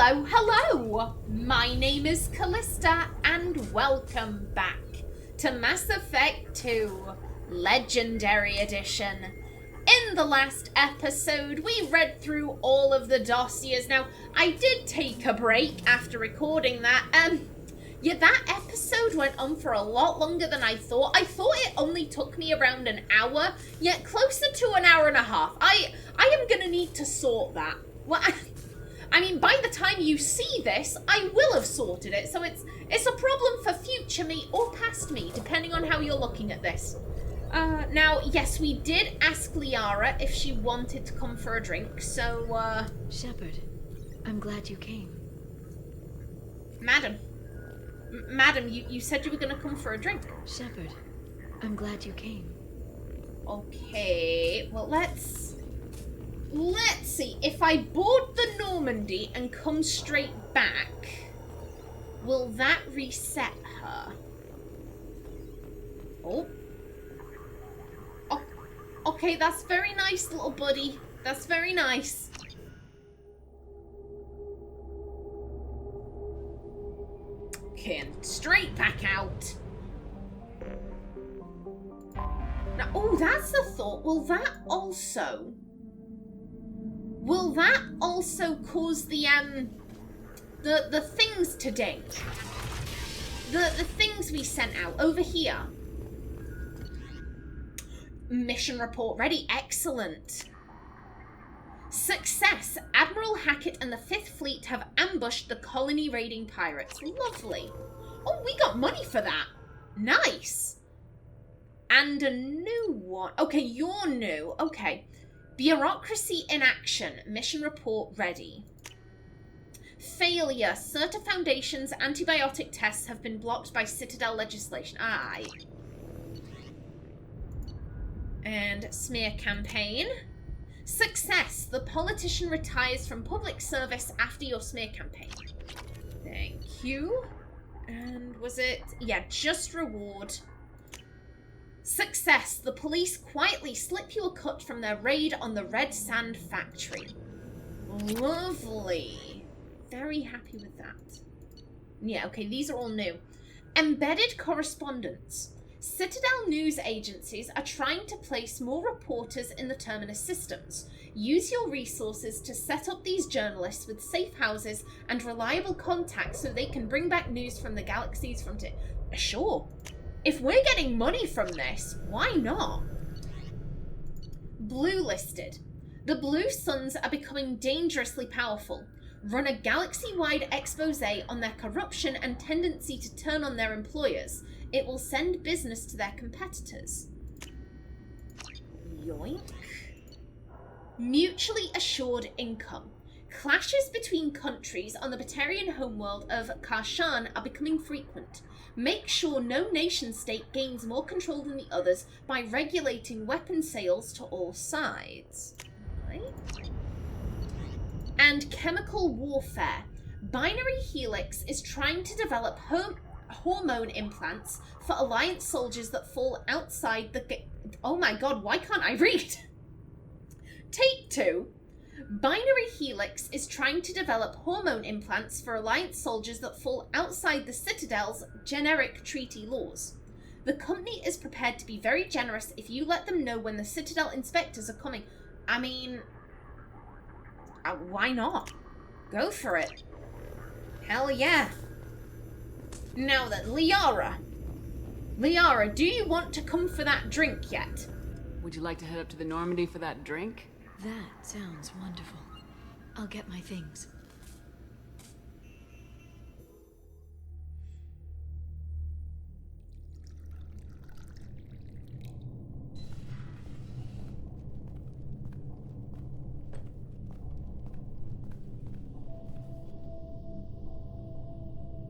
Hello! My name is Kallista, and welcome back to Mass Effect 2 Legendary Edition. In the last episode, we read through all of the dossiers. Now, I did take a break after recording that. Yeah, that episode went on for a lot longer than I thought. I thought it only took me around an hour, yet closer to an hour and a half. I am gonna need to sort that. Well, I mean, by the time you see this, I will have sorted it, so it's a problem for future me or past me, depending on how you're looking at this. Now, yes, we did ask Liara if she wanted to come for a drink, so, Shepard, I'm glad you came. Madam, you said you were gonna come for a drink. Shepard, I'm glad you came. Okay, well, let's see. If I board the Normandy and come straight back, will that reset her? Oh, okay, that's very nice, little buddy. That's very nice. Okay, and straight back out. Now, oh, that's the thought. Will that also cause the things to ding? The things we sent out over here. Mission report ready. Excellent. Success. Admiral Hackett and the 5th Fleet have ambushed the colony raiding pirates. Lovely. Oh, we got money for that. Nice. And a new one. Okay, you're new. Okay. Bureaucracy in action. Mission report ready. Failure. Certa Foundation's antibiotic tests have been blocked by Citadel legislation. Aye. And smear campaign. Success. The politician retires from public service after your smear campaign. Thank you. And was it? Yeah, just reward. Success. The police quietly slip you a cut from their raid on the Red Sand factory. Lovely. Very happy with that. Yeah, okay, these are all new. Embedded correspondence. Citadel news agencies are trying to place more reporters in the Terminus systems. Use your resources to set up these journalists with safe houses and reliable contacts so they can bring back news from the galaxy's frontier. Sure. If we're getting money from this, why not? Blue listed. The Blue Suns are becoming dangerously powerful. Run a galaxy-wide expose on their corruption and tendency to turn on their employers. It will send business to their competitors. Yoink. Mutually assured income. Clashes between countries on the Batarian homeworld of Karshan are becoming frequent. Make sure no nation-state gains more control than the others by regulating weapon sales to all sides. Right. And chemical warfare. Binary Helix is trying to develop hormone implants for Alliance soldiers that fall outside the... Oh my god, why can't I read? Take 2. Binary Helix is trying to develop hormone implants for Alliance soldiers that fall outside the Citadel's generic treaty laws. The company is prepared to be very generous if you let them know when the Citadel inspectors are coming. I mean... why not? Go for it. Hell yeah. Now then, Liara. Liara, do you want to come for that drink yet? Would you like to head up to the Normandy for that drink? That sounds wonderful. I'll get my things.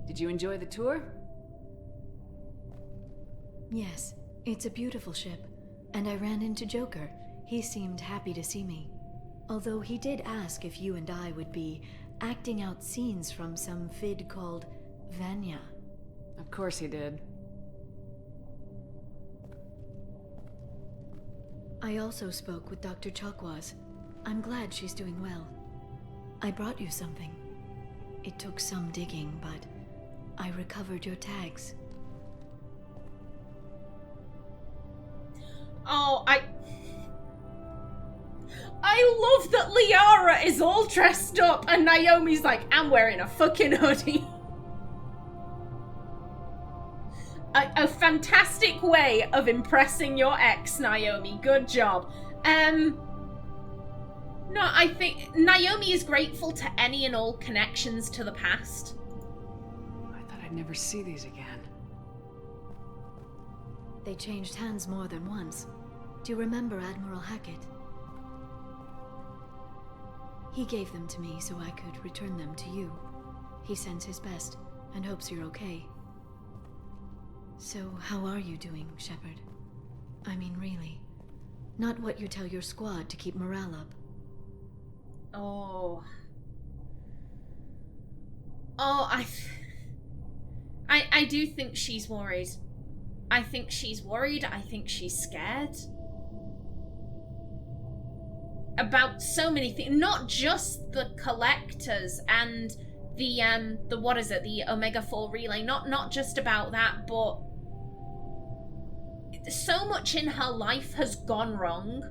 Did you enjoy the tour? Yes, it's a beautiful ship. And I ran into Joker. He seemed happy to see me. Although he did ask if you and I would be acting out scenes from some vid called Vanya. Of course he did. I also spoke with Dr. Chakwas. I'm glad she's doing well. I brought you something. It took some digging, but I recovered your tags. Oh, I love that Liara is all dressed up and Naomi's like, I'm wearing a fucking hoodie. A fantastic way of impressing your ex, Naomi. Good job. No, I think Naomi is grateful to any and all connections to the past. I thought I'd never see these again. They changed hands more than once. Do you remember Admiral Hackett? He gave them to me so I could return them to you. He sends his best and hopes you're okay. So, how are you doing, Shepard? I mean, really. Not what you tell your squad to keep morale up. Oh. Oh, I do think she's worried. I think she's worried. I think she's scared. About so many things. Not just the collectors and the what is it? The Omega-4 relay. Not just about that, but so much in her life has gone wrong.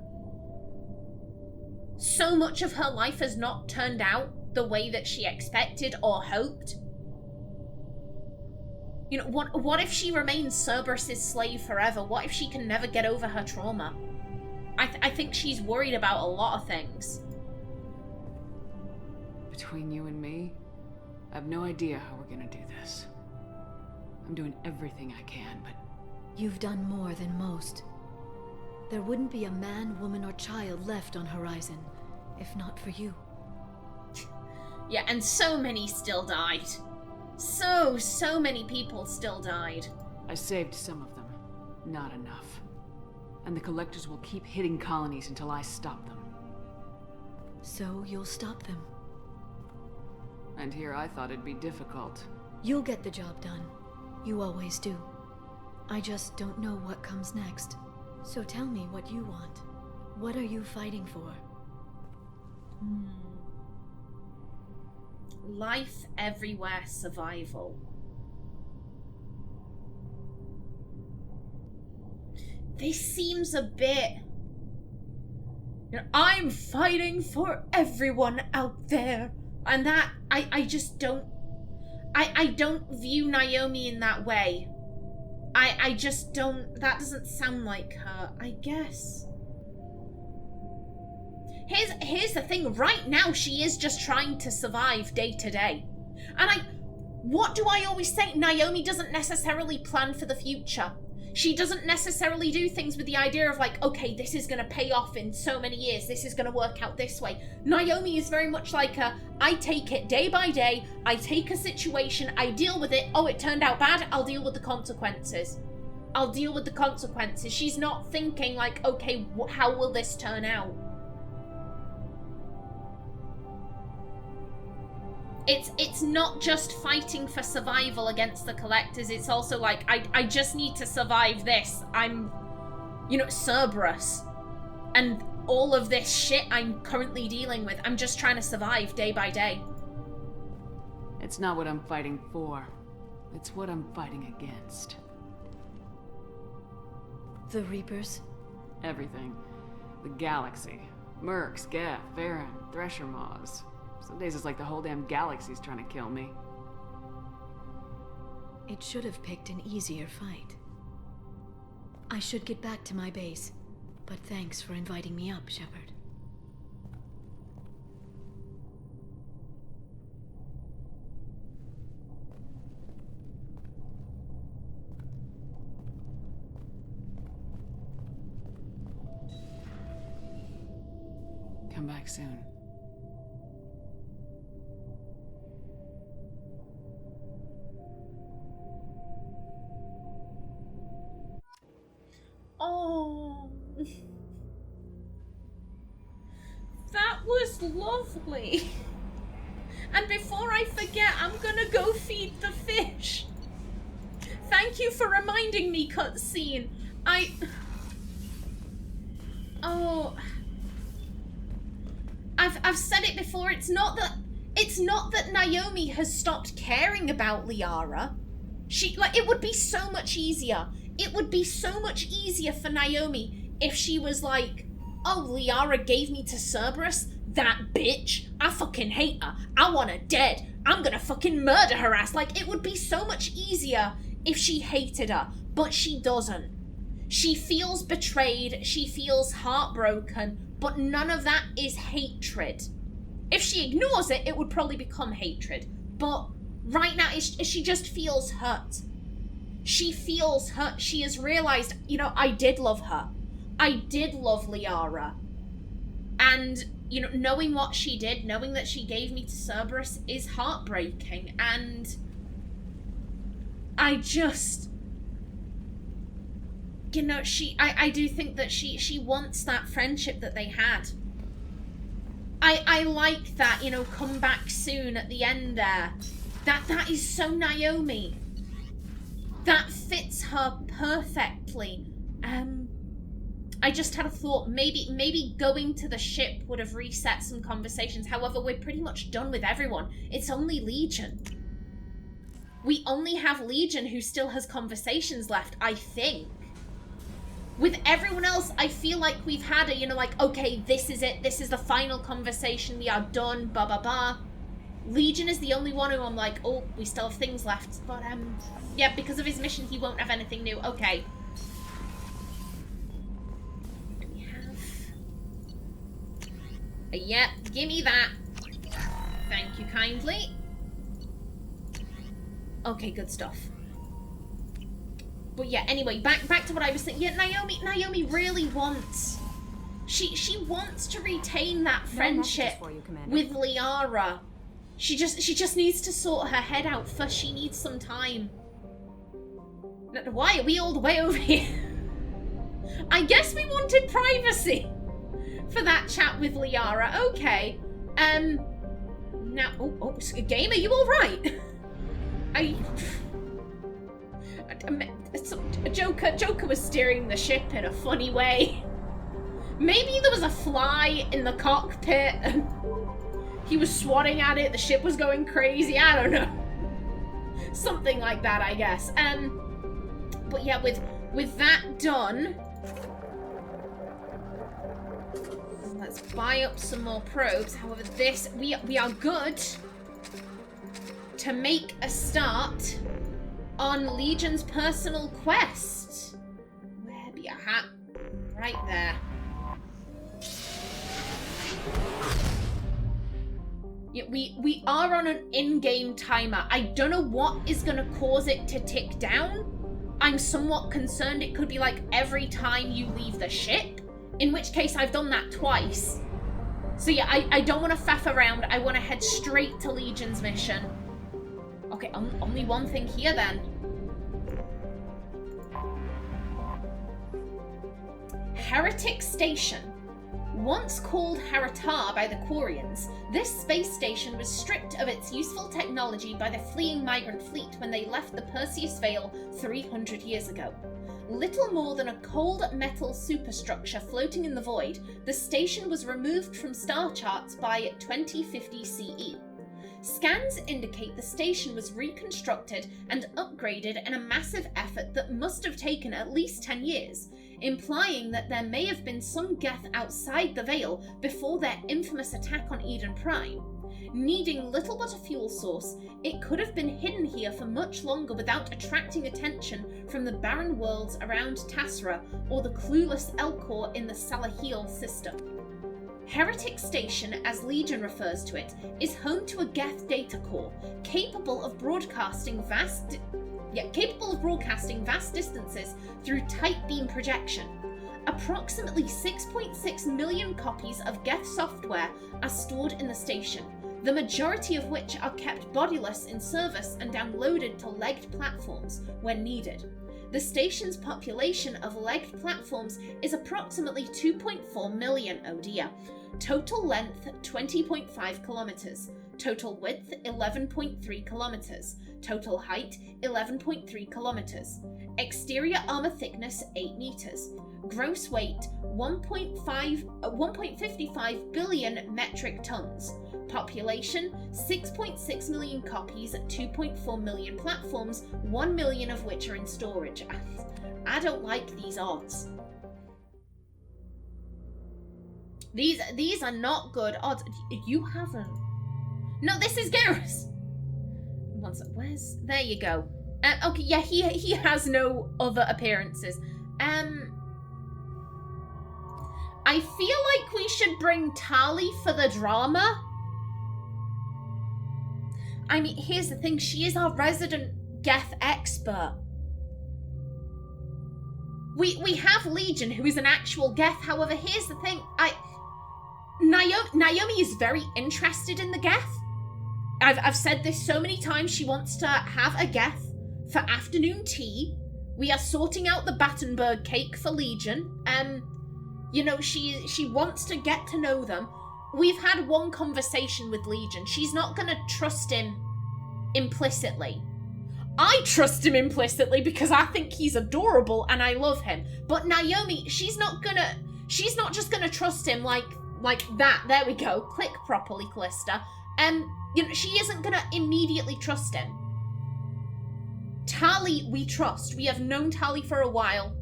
So much of her life has not turned out the way that she expected or hoped. You know, what if she remains Cerberus's slave forever? What if she can never get over her trauma? I think she's worried about a lot of things. Between you and me, I have no idea how we're gonna do this. I'm doing everything I can, but... You've done more than most. There wouldn't be a man, woman, or child left on Horizon, if not for you. Yeah, and so many still died. So many people still died. I saved some of them. Not enough. And the Collectors will keep hitting colonies until I stop them. So you'll stop them. And here I thought it'd be difficult. You'll get the job done. You always do. I just don't know what comes next. So tell me what you want. What are you fighting for? Life everywhere survival. This seems a bit... You know, I'm fighting for everyone out there. And that, I just don't... I don't view Naomi in that way. I just don't... That doesn't sound like her, I guess. Here's the thing. Right now, she is just trying to survive day to day. And what do I always say? Naomi doesn't necessarily plan for the future. She doesn't necessarily do things with the idea of like, okay, this is going to pay off in so many years. This is going to work out this way. Naomi is very much like I take it day by day. I take a situation. I deal with it. Oh, it turned out bad. I'll deal with the consequences. I'll deal with the consequences. She's not thinking like, okay, how will this turn out? It's not just fighting for survival against the Collectors. It's also like, I just need to survive this. I'm, you know, Cerberus. And all of this shit I'm currently dealing with. I'm just trying to survive day by day. It's not what I'm fighting for. It's what I'm fighting against. The Reapers? Everything. The galaxy. Mercs, Geth, Varen, Thresher Maws. Some days it's like the whole damn galaxy's trying to kill me. It should have picked an easier fight. I should get back to my base, but thanks for inviting me up, Shepard. Come back soon. Oh, that was lovely. And before I forget, I'm gonna go feed the fish. Thank you for reminding me, cutscene. I've said it before. It's not It's not that Naomi has stopped caring about Liara. It would be so much easier. It would be so much easier for Naomi if she was like, oh, Liara gave me to Cerberus? That bitch. I fucking hate her. I want her dead. I'm gonna fucking murder her ass. Like, it would be so much easier if she hated her. But she doesn't. She feels betrayed. She feels heartbroken. But none of that is hatred. If she ignores it, it would probably become hatred. But right now, she just feels hurt. She feels hurt. She has realized, you know, I did love her. I did love Liara. And, you know, knowing what she did, knowing that she gave me to Cerberus is heartbreaking. And I just, you know, I do think that she wants that friendship that they had. I like that, you know, come back soon at the end there. That is so Naomi. That fits her perfectly. I just had a thought, maybe going to the ship would have reset some conversations. However, we're pretty much done with everyone. It's only Legion. We only have Legion who still has conversations left, I think. With everyone else, I feel like we've had a, you know, like, okay, this is it. This is the final conversation. We are done, blah, blah, blah. Legion is the only one who I'm like, oh, we still have things left. But, yeah, because of his mission, he won't have anything new. Okay. Do we have... Yep, gimme that. Thank you kindly. Okay, good stuff. But yeah, anyway, back to what I was saying. Yeah, Naomi really wants... She wants to retain that friendship with Liara. She just needs to sort her head out first. She needs some time. Why are we all the way over here? I guess we wanted privacy for that chat with Liara. Okay. Now, oh, game, are you all right? Joker was steering the ship in a funny way. Maybe there was a fly in the cockpit and he was swatting at it, the ship was going crazy, I don't know. Something like that, I guess. But yeah, with that done, let's buy up some more probes. However, this, we are good to make a start on Legion's personal quest. Where be a hat? Right there. Yeah, we are on an in-game timer. I don't know what is going to cause it to tick down. I'm somewhat concerned it could be like every time you leave the ship, in which case I've done that twice. So yeah, I don't want to faff around. I want to head straight to Legion's mission. Okay, only one thing here then. Heretic Station. Once called Heritar by the Quarians, this space station was stripped of its useful technology by the fleeing migrant fleet when they left the Perseus Veil 300 years ago. Little more than a cold metal superstructure floating in the void, the station was removed from star charts by 2050 CE. Scans indicate the station was reconstructed and upgraded in a massive effort that must have taken at least 10 years, implying that there may have been some Geth outside the Veil before their infamous attack on Eden Prime. Needing little but a fuel source, it could have been hidden here for much longer without attracting attention from the barren worlds around Tasra or the clueless Elcor in the Salahil system. Heretic Station, as Legion refers to it, is home to a Geth data core capable of broadcasting vast distances through tight beam projection. Approximately 6.6 million copies of Geth software are stored in the station, the majority of which are kept bodiless in service and downloaded to legged platforms when needed. The station's population of legged platforms is approximately 2.4 million, oh dear. Total length 20.5 kilometers. Total width 11.3 kilometers. Total height 11.3 kilometers. Exterior armor thickness 8 meters. Gross weight 1.55 billion metric tons. Population, 6.6 million copies at 2.4 million platforms, 1 million of which are in storage. I don't like these odds. These are not good odds. You haven't. No, this is Garrus. Where's... There you go. Okay, yeah, he has no other appearances. I feel like we should bring Tali for the drama. I mean, here's the thing. She is our resident Geth expert. We have Legion, who is an actual Geth. However, here's the thing. Naomi is very interested in the Geth. I've said this so many times. She wants to have a Geth for afternoon tea. We are sorting out the Battenberg cake for Legion. You know, she wants to get to know them. We've had one conversation with Legion. She's not going to trust him implicitly. I trust him implicitly because I think he's adorable and I love him. But Naomi, she's not just gonna trust him like that. There we go. Click properly, Callista. You know, she isn't gonna immediately trust him. Tali, we trust. We have known Tali for a while.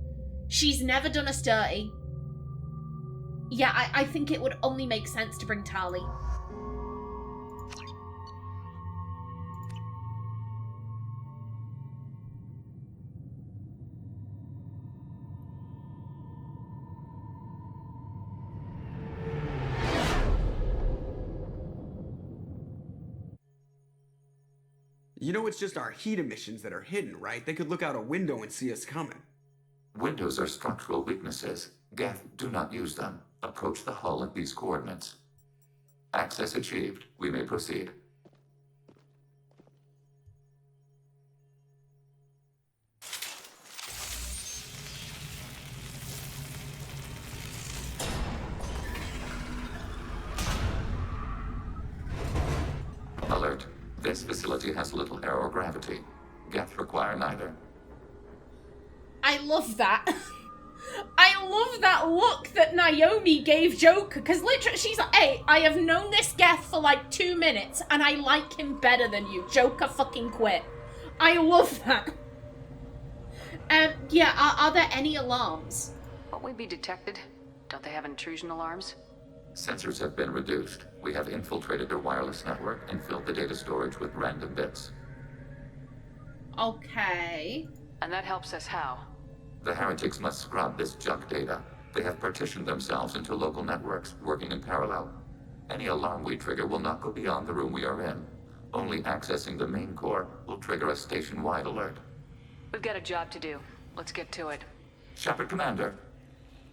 She's never done us dirty. Yeah, I think it would only make sense to bring Tali. You know it's just our heat emissions that are hidden, right? They could look out a window and see us coming. Windows are structural weaknesses. Geth, do not use them. Approach the hull at these coordinates. Access achieved. We may proceed. Alert. This facility has little aerogravity. Geth require neither. I love that. I love that look that Naomi gave Joker, because literally she's like, hey, I have known this Geth for like 2 minutes, and I like him better than you. Joker fucking quit. I love that. Yeah, are there any alarms? Won't we be detected? Don't they have intrusion alarms? Sensors have been reduced. We have infiltrated their wireless network and filled the data storage with random bits. Okay. And that helps us how? The heretics must scrub this junk data. They have partitioned themselves into local networks, working in parallel. Any alarm we trigger will not go beyond the room we are in. Only accessing the main core will trigger a station-wide alert. We've got a job to do. Let's get to it. Shepard Commander,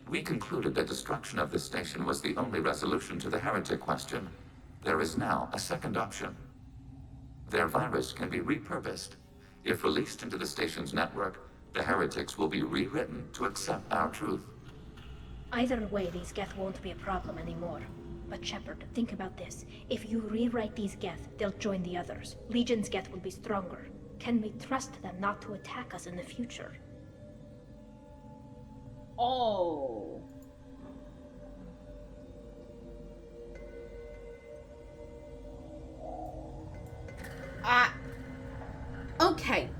we concluded that destruction of this station was the only resolution to the heretic question. There is now a second option. Their virus can be repurposed. If released into the station's network, the heretics will be rewritten to accept our truth. Either way, these Geth won't be a problem anymore. But Shepard, think about this. If you rewrite these Geth, they'll join the others. Legion's Geth will be stronger. Can we trust them not to attack us in the future? Oh. Okay.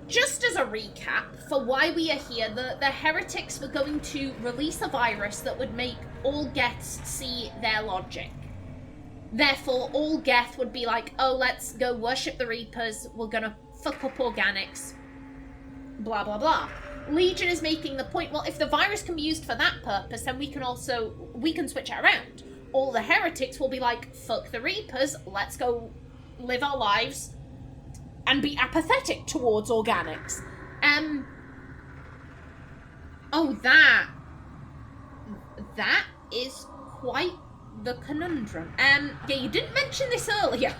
Just as a recap for why we are here, the heretics were going to release a virus that would make all Geths see their logic. Therefore, all Geth would be like, oh, let's go worship the Reapers, we're gonna fuck up organics, blah, blah, blah. Legion is making the point, well, if the virus can be used for that purpose, then we can switch it around. All the heretics will be like, fuck the Reapers, let's go live our lives and be apathetic towards organics. Oh, that is quite the conundrum. Yeah, you didn't mention this earlier.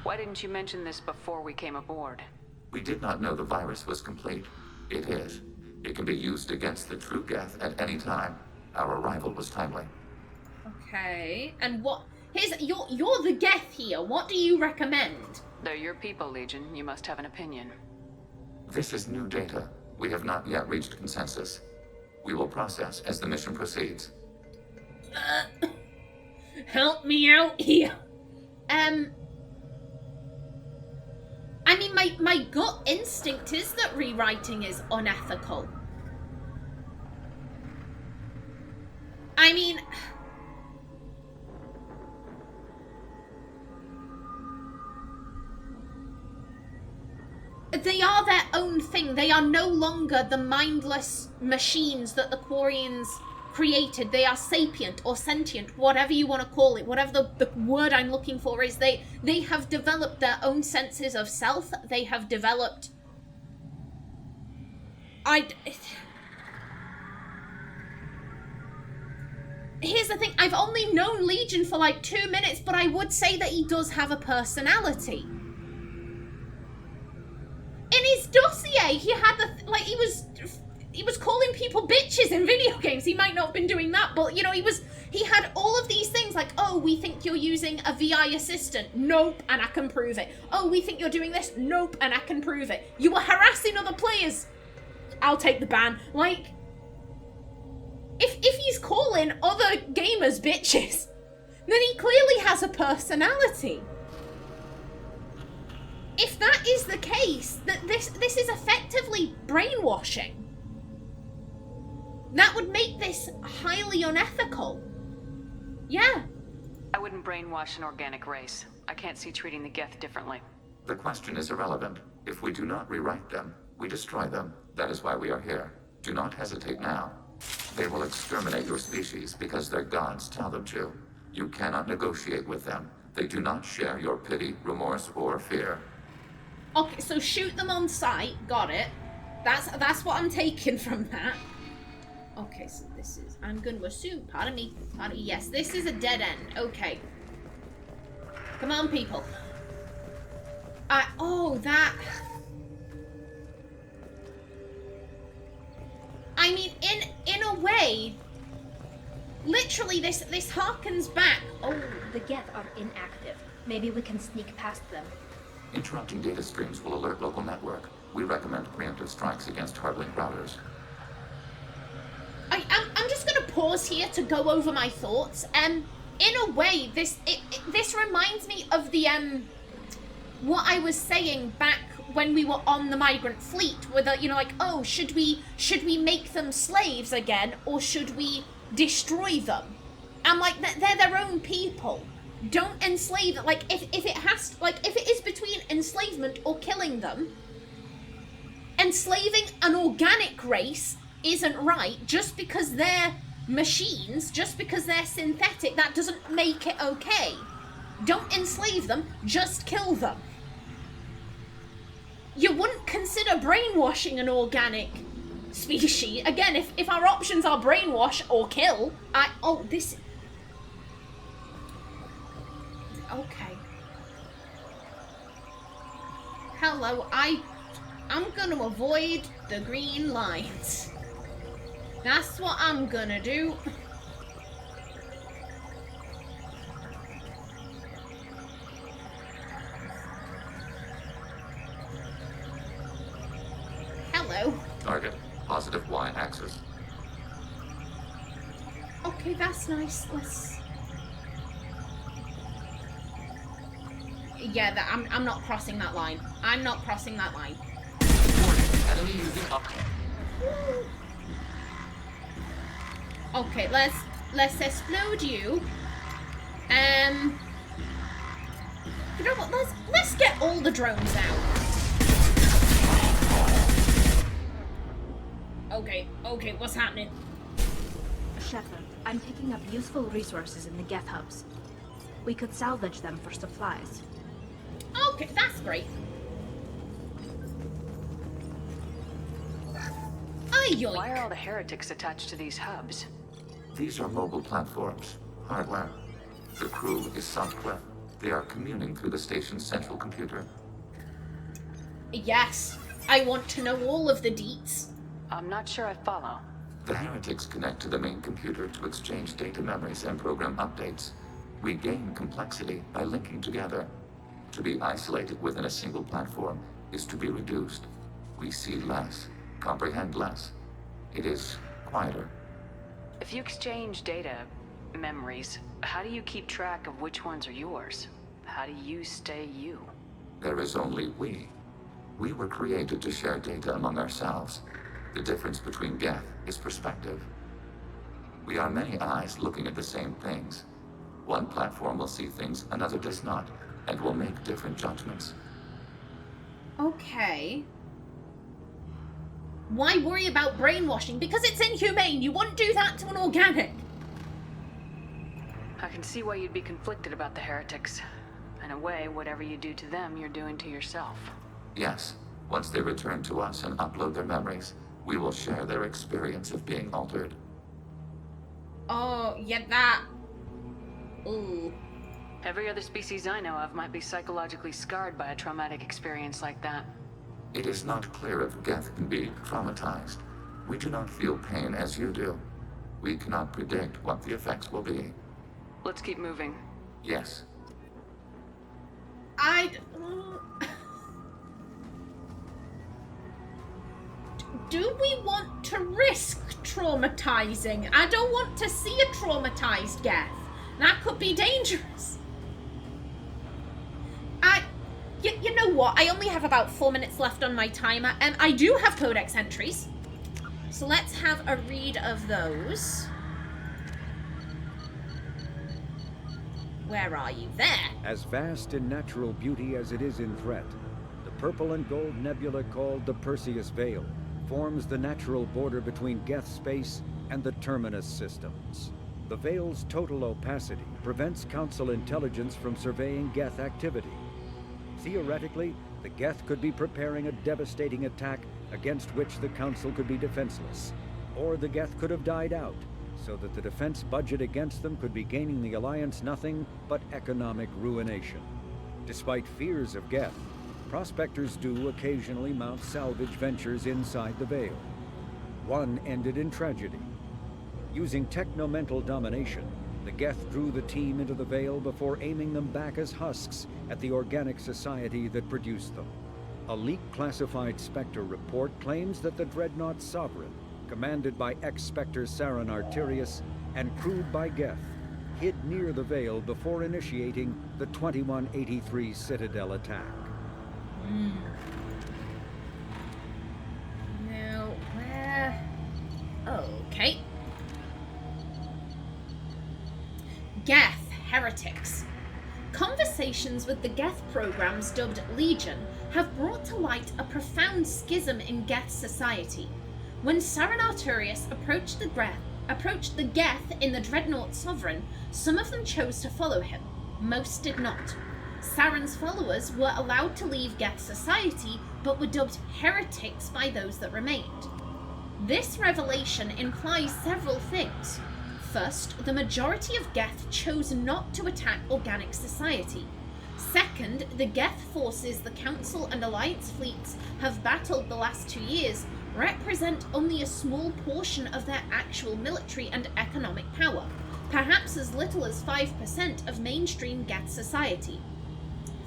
Why didn't you mention this before we came aboard? We did not know the virus was complete. It is. It can be used against the true Geth at any time. Our arrival was timely. Okay, and what... You're the Geth here. What do you recommend? They're your people, Legion. You must have an opinion. This is new data. We have not yet reached consensus. We will process as the mission proceeds. Help me out here. I mean, my gut instinct is that rewriting is unethical. I mean, they are their own thing. They are no longer the mindless machines that the Quarians created. They are sapient or sentient, whatever you want to call it, whatever the word I'm looking for is. They have developed their own senses of self. They have developed... Here's the thing, I've only known Legion for like 2 minutes, but I would say that he does have a personality. In his dossier, he had he was calling people bitches in video games. He might not have been doing that, but you know, he had all of these things like, oh, we think you're using a VI assistant. Nope, and I can prove it. Oh, we think you're doing this. Nope, and I can prove it. You were harassing other players. I'll take the ban. Like, if he's calling other gamers bitches, then he clearly has a personality. If that is the case, that this is effectively brainwashing. That would make this highly unethical. Yeah. I wouldn't brainwash an organic race. I can't see treating the Geth differently. The question is irrelevant. If we do not rewrite them, we destroy them. That is why we are here. Do not hesitate now. They will exterminate your species because their gods tell them to. You cannot negotiate with them. They do not share your pity, remorse, or fear. Okay, so shoot them on sight. Got it. That's what I'm taking from that. Okay, so this is... I'm going to assume... Pardon me. Yes, this is a dead end. Okay. Come on, people. Oh, that... I mean, in a way... Literally, this harkens back... Oh. The Geth are inactive. Maybe we can sneak past them. Interrupting data streams will alert local network. We recommend preemptive strikes against hard-link routers. I'm just going to pause here to go over my thoughts. In a way, this reminds me of the what I was saying back when we were on the migrant fleet, where the, you know, like, oh, should we make them slaves again, or should we destroy them? I'm like, they're their own people. Don't enslave them. Like, if it is between enslavement or killing them, enslaving an organic race isn't right. Just because they're machines, just because they're synthetic, that doesn't make it okay. Don't enslave them, just kill them. You wouldn't consider brainwashing an organic species. Again, if our options are brainwash or kill, okay. Hello, I'm gonna avoid the green lines. That's what I'm gonna do. Hello. Target, positive Y-axis. Okay, that's nice. Let's... Yeah, I'm not crossing that line. I'm not crossing that line. Enemy using up. Okay, let's explode you. You know what? Let's get all the drones out. Okay, what's happening? Shepard, I'm picking up useful resources in the Geth hubs. We could salvage them for supplies. Okay, that's great. Yoink. Why are all the heretics attached to these hubs? These are mobile platforms, hardware. The crew is software. They are communing through the station's central computer. Yes, I want to know all of the deets. I'm not sure I follow. The heretics connect to the main computer to exchange data memories and program updates. We gain complexity by linking together. To be isolated within a single platform is to be reduced. We see less, comprehend less. It is quieter. If you exchange data, memories. How do you keep track of which ones are yours? How do you stay you? There is only we. We were created to share data among ourselves. The difference between Geth is perspective. We are many eyes looking at the same things. One platform will see things another does not, and will make different judgments. Okay. Why worry about brainwashing? Because it's inhumane. You wouldn't do that to an organic. I can see why you'd be conflicted about the heretics. In a way, whatever you do to them, you're doing to yourself. Yes, once they return to us and upload their memories, we will share their experience of being altered. Oh, yeah, that. Ooh. Every other species I know of might be psychologically scarred by a traumatic experience like that. It is not clear if Geth can be traumatized. We do not feel pain as you do. We cannot predict what the effects will be. Let's keep moving. Yes. Do we want to risk traumatizing? I don't want to see a traumatized Geth. That could be dangerous. You know what? I only have about 4 minutes left on my timer, and I do have codex entries. So let's have a read of those. Where are you? There. As vast in natural beauty as it is in threat, the purple and gold nebula called the Perseus Veil forms the natural border between Geth space and the Terminus systems. The Veil's total opacity prevents Council intelligence from surveying Geth activity. Theoretically, the Geth could be preparing a devastating attack against which the Council could be defenseless, or the Geth could have died out, so that the defense budget against them could be gaining the Alliance nothing but economic ruination. Despite fears of Geth, prospectors do occasionally mount salvage ventures inside the Veil. One ended in tragedy. Using technomental domination, the Geth drew the team into the Veil before aiming them back as husks at the organic society that produced them. A leak-classified Spectre report claims that the Dreadnought Sovereign, commanded by ex-Spectre Saren Arterius and crewed by Geth, hid near the Veil before initiating the 2183 Citadel attack. Now, where? Okay. Geth heretics. Conversations with the Geth programs dubbed Legion have brought to light a profound schism in Geth society. When Saren Arterius approached the Geth in the Dreadnought Sovereign, some of them chose to follow him. Most did not. Saren's followers were allowed to leave Geth society, but were dubbed heretics by those that remained. This revelation implies several things. First, the majority of Geth chose not to attack organic society. Second, the Geth forces the Council and Alliance fleets have battled the last 2 years represent only a small portion of their actual military and economic power, perhaps as little as 5% of mainstream Geth society.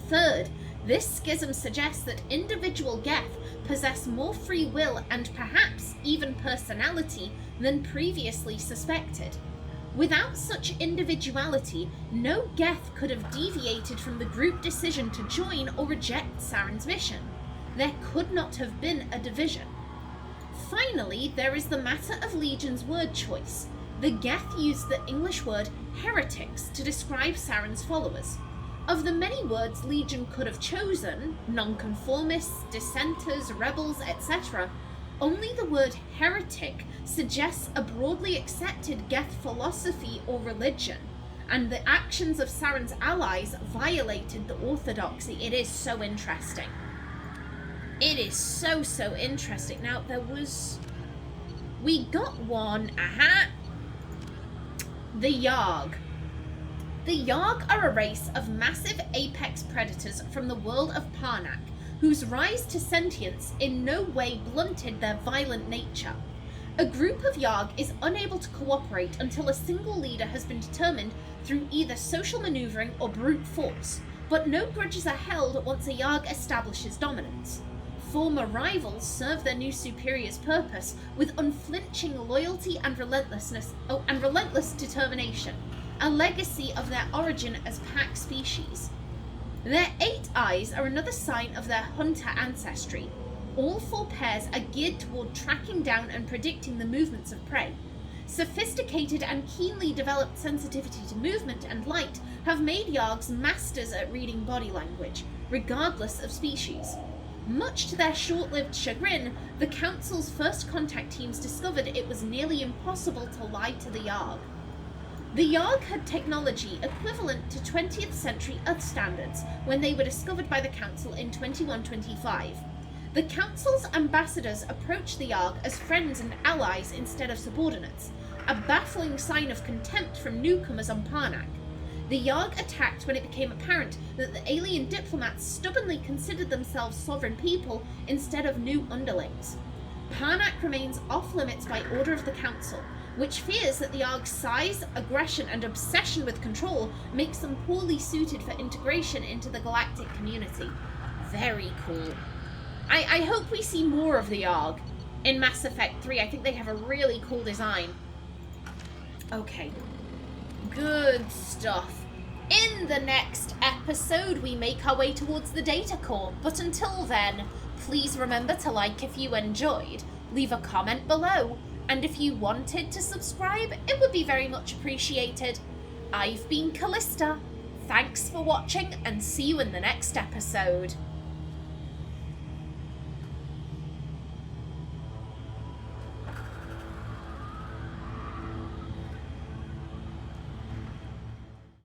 Third, this schism suggests that individual Geth possess more free will and perhaps even personality than previously suspected. Without such individuality, no Geth could have deviated from the group decision to join or reject Saren's mission. There could not have been a division. Finally, there is the matter of Legion's word choice. The Geth used the English word heretics to describe Saren's followers. Of the many words Legion could have chosen, nonconformists, dissenters, rebels, etc., only the word heretic suggests a broadly accepted Geth philosophy or religion, and the actions of Saren's allies violated the orthodoxy. It is so interesting. It is so interesting. Now, we got one, the Yarg. The Yarg are a race of massive apex predators from the world of Parnak, whose rise to sentience in no way blunted their violent nature. A group of Yarg is unable to cooperate until a single leader has been determined through either social maneuvering or brute force, but no grudges are held once a Yarg establishes dominance. Former rivals serve their new superior's purpose with unflinching loyalty and relentless determination. a legacy of their origin as pack species. Their 8 eyes are another sign of their hunter ancestry. All 4 pairs are geared toward tracking down and predicting the movements of prey. Sophisticated and keenly developed sensitivity to movement and light have made Yargs masters at reading body language, regardless of species. Much to their short-lived chagrin, the Council's first contact teams discovered it was nearly impossible to lie to the Yarg. The Yarg had technology equivalent to 20th century Earth standards when they were discovered by the Council in 2125. The Council's ambassadors approached the Yarg as friends and allies instead of subordinates, a baffling sign of contempt from newcomers on Parnac. The Yarg attacked when it became apparent that the alien diplomats stubbornly considered themselves sovereign people instead of new underlings. Parnac remains off-limits by order of the Council, which fears that the Yarg's size, aggression, and obsession with control makes them poorly suited for integration into the galactic community. Very cool. I hope we see more of the Yarg in Mass Effect 3. I think they have a really cool design. Okay. Good stuff. In the next episode, we make our way towards the data core. But until then, please remember to like if you enjoyed, leave a comment below, and if you wanted to subscribe, it would be very much appreciated. I've been Kallista. Thanks for watching, and see you in the next episode.